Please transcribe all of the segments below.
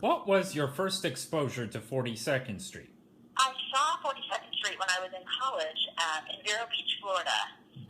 What was your first exposure to 42nd Street? I saw 42nd Street when I was in college in Vero Beach, Florida,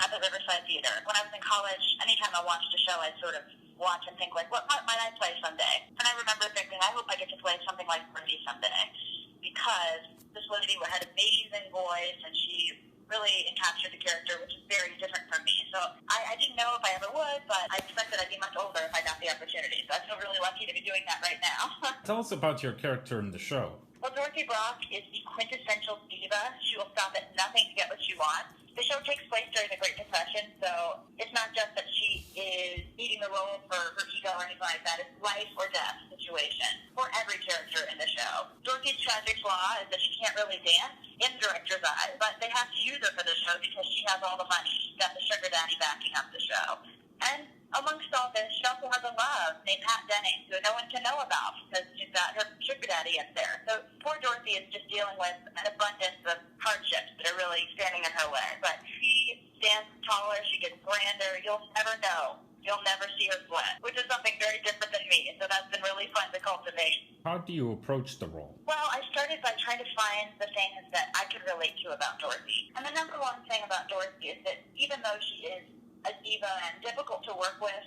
at the Riverside Theater. When I was in college, anytime I watched a show, I'd sort of watch and think, like, what part might I play someday? And I remember thinking, I hope I get to play something like Dorothy someday, because this lady had an amazing voice, and she really encaptured the character, which is very different from me. So I didn't know if I ever would, but I expected I'd be much older if I got the opportunity. So I feel really lucky to be doing that right now. Tell us about your character in the show. Well, Dorothy Brock is the quintessential diva. She will stop at nothing to get what she wants. The show takes place during the Great Depression, so it's not just that she is needing the role for her ego or anything like that. It's life or death situation for every character in the show. Dorothy's tragic flaw is that she can't really dance in the director's eyes, but they have to use her for the show because she has all the money. She's got the sugar daddy backing up the show. And amongst all this, she also has a love named Pat Denning, who no one can know about because she's got her sugar daddy up there. So poor Dorothy is just dealing with an abundance of hardships that are really standing in her way. But she stands taller, she gets grander. You'll never know. You'll never see her sweat, which is something very different than me. So that's been really fun to cultivate. How do you approach the role? Well, I started by trying to find the things that I could relate to about Dorothy. And the number one thing about Dorothy is that even though she is a diva and difficult to work with,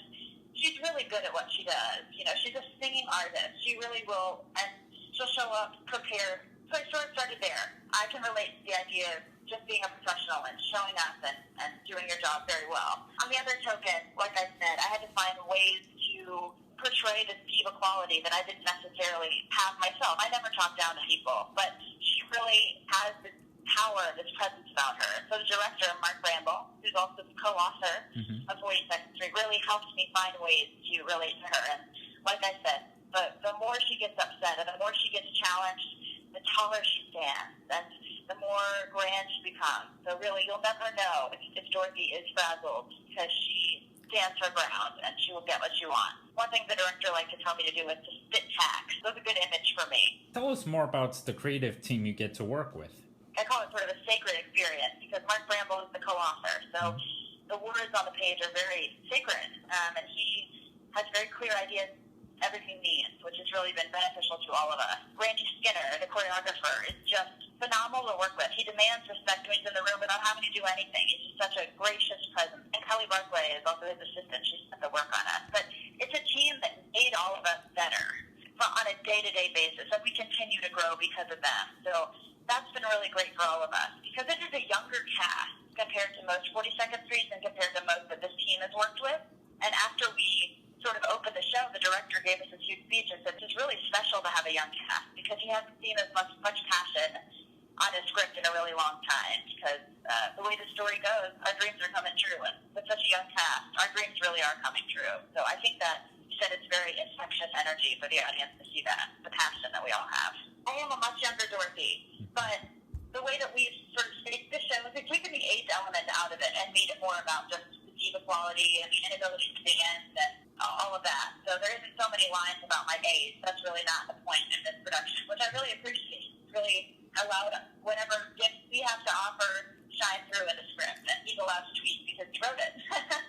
she's really good at what she does. You know, she's a singing artist. She really will, and she'll show up prepared. So I sort of started there. I can relate to the idea of just being a professional and showing up and doing your job very well. On the other token, like I said, I had to find ways to portray this diva quality that I didn't necessarily have myself. I never talk down to people, but she really has this power, this presence about her. So the director, Mark Bramble, who's also the co-author of 42nd Street, really helped me find ways to relate to her. And like I said, the more she gets upset and the more she gets challenged, the taller she stands and the more grand she becomes. So really, you'll never know if Dorothy is frazzled because she stands her ground and she will get what she wants. One thing the director liked to tell me to do was to spit tax. That's a good image for me. Tell us more about the creative team you get to work with. I call it sort of a sacred experience because Mark Bramble is the co-author. So the words on the page are very sacred, and he has very clear ideas everything means, which has really been beneficial to all of us. Randy Skinner, the choreographer, is just phenomenal to work with. He demands respect when he's in the room without having to do anything. He's just such a gracious presence. And Kelly Barclay is also his assistant. She's done the work on us. But it's a team that made all of us better on a day-to-day basis, and we continue to grow because of them. So that's been really great for all of us because it is a younger cast compared to most 42nd Streets and compared to most that this team has worked with. And after we sort of opened the show, the director gave us a huge speech and said it's really special to have a young cast because he hasn't seen as much passion on his script in a really long time because the way the story goes, our dreams are coming true. And with such a young cast, our dreams really are coming true. So I think that you said it's very infectious energy for the audience to see that, the passion that we all have. I am a much younger Dorothy, but the way that we've sort of staged the show is we've taken the age element out of it and made it more about just the diva quality and the inability to dance and all of that. So there isn't so many lines about my age. That's really not the point in this production, which I really appreciate. It's really allowed whatever gifts we have to offer shine through in the script, and he's allowed to tweet because he wrote it.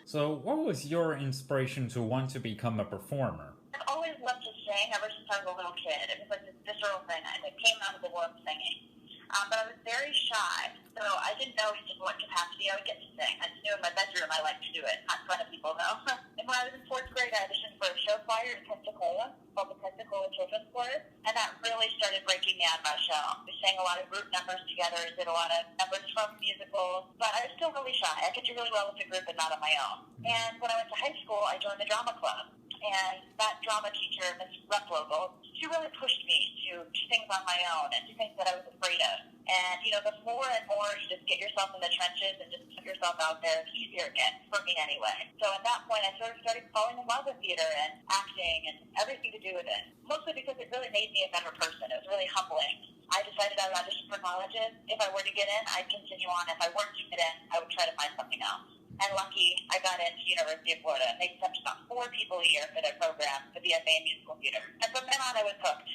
So what was your inspiration to want to become a performer? I've always loved to sing ever since I was a little kid. It was like this visceral thing. It came out of the womb singing. But I was very shy, so I didn't know in what capacity I would get to sing. I just knew in my bedroom I liked to do it, not in front of people, though. And when I was in fourth grade, I auditioned for a show choir in Pensacola called the Pensacola Children's Chorus, and that really started breaking me out of my shell. We sang a lot of group numbers together, did a lot of numbers from musicals, but I was still really shy. I could do really well with the group, but not on my own. And when I went to high school, I joined the drama club. And that drama teacher, Miss Rufflogle, she really pushed me to do things on my own and do things that I was afraid of. And, you know, the more and more you just get yourself in the trenches and just put yourself out there, the easier it gets, for me anyway. So at that point, I sort of started falling in love with theater and acting and everything to do with it, mostly because it really made me a better person. It was really humbling. I decided I would audition for colleges. If I were to get in, I'd continue on. If I weren't to get in, I would try to find something else. And lucky, I got into University of Florida. They accept about 4 people a year for their program, the BFA in musical theater. And from then on, I was hooked.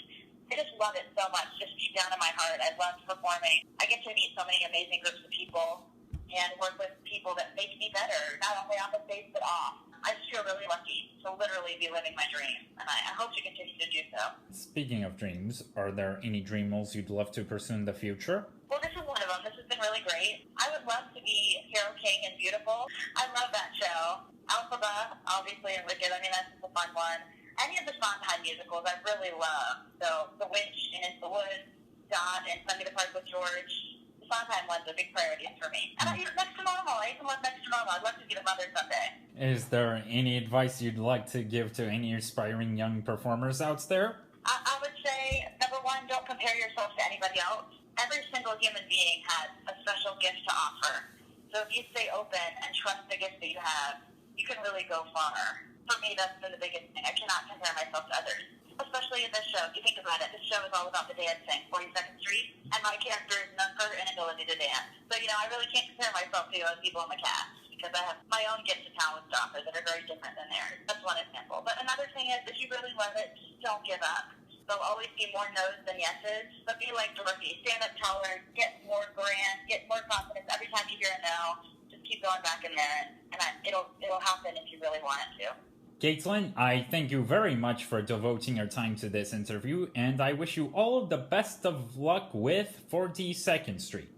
I just love it so much, just deep down in my heart. I love performing. I get to meet so many amazing groups of people and work with people that make me better, not only on the stage but off. I just feel really lucky to literally be living my dream, and I hope to continue to do so. Speaking of dreams, are there any dream roles you'd love to pursue in the future? Well, this is one of them. This has been really great. I would love to be Hero King and Beautiful. I love that show. Alphaba, obviously, and Wicked. I mean, that's just a fun one. Any of the Sondheim musicals I really love. So The Witch in Into the Woods, Dot, and Sunday the Park with George. The Sondheim one's a big priority for me. And Next to Normal. I even love Next to Normal. I'd love to be the mother someday. Is there any advice you'd like to give to any aspiring young performers out there? I would say, number one, don't compare yourself to anybody else. Every single human being has a special gift to offer. So if you stay open and trust the gift that you have, you can really go far. For me, that's been the biggest thing. I cannot compare myself to others, especially in this show. If you think about it, this show is all about the dancing, 42nd Street, and my character is known for her inability to dance. So, I really can't compare myself to other people in the cast because I have my own gifts and talents to offer that are very different than theirs. That's one example. But another thing is, if you really love it, don't give up. There'll always be more no's than yeses, but be like Dorothy. Stand up taller, get more grand, get more confidence. Every time you hear a no, just keep going back in there, and it'll happen if you really want it to. Kaitlin, I thank you very much for devoting your time to this interview, and I wish you all the best of luck with 42nd Street.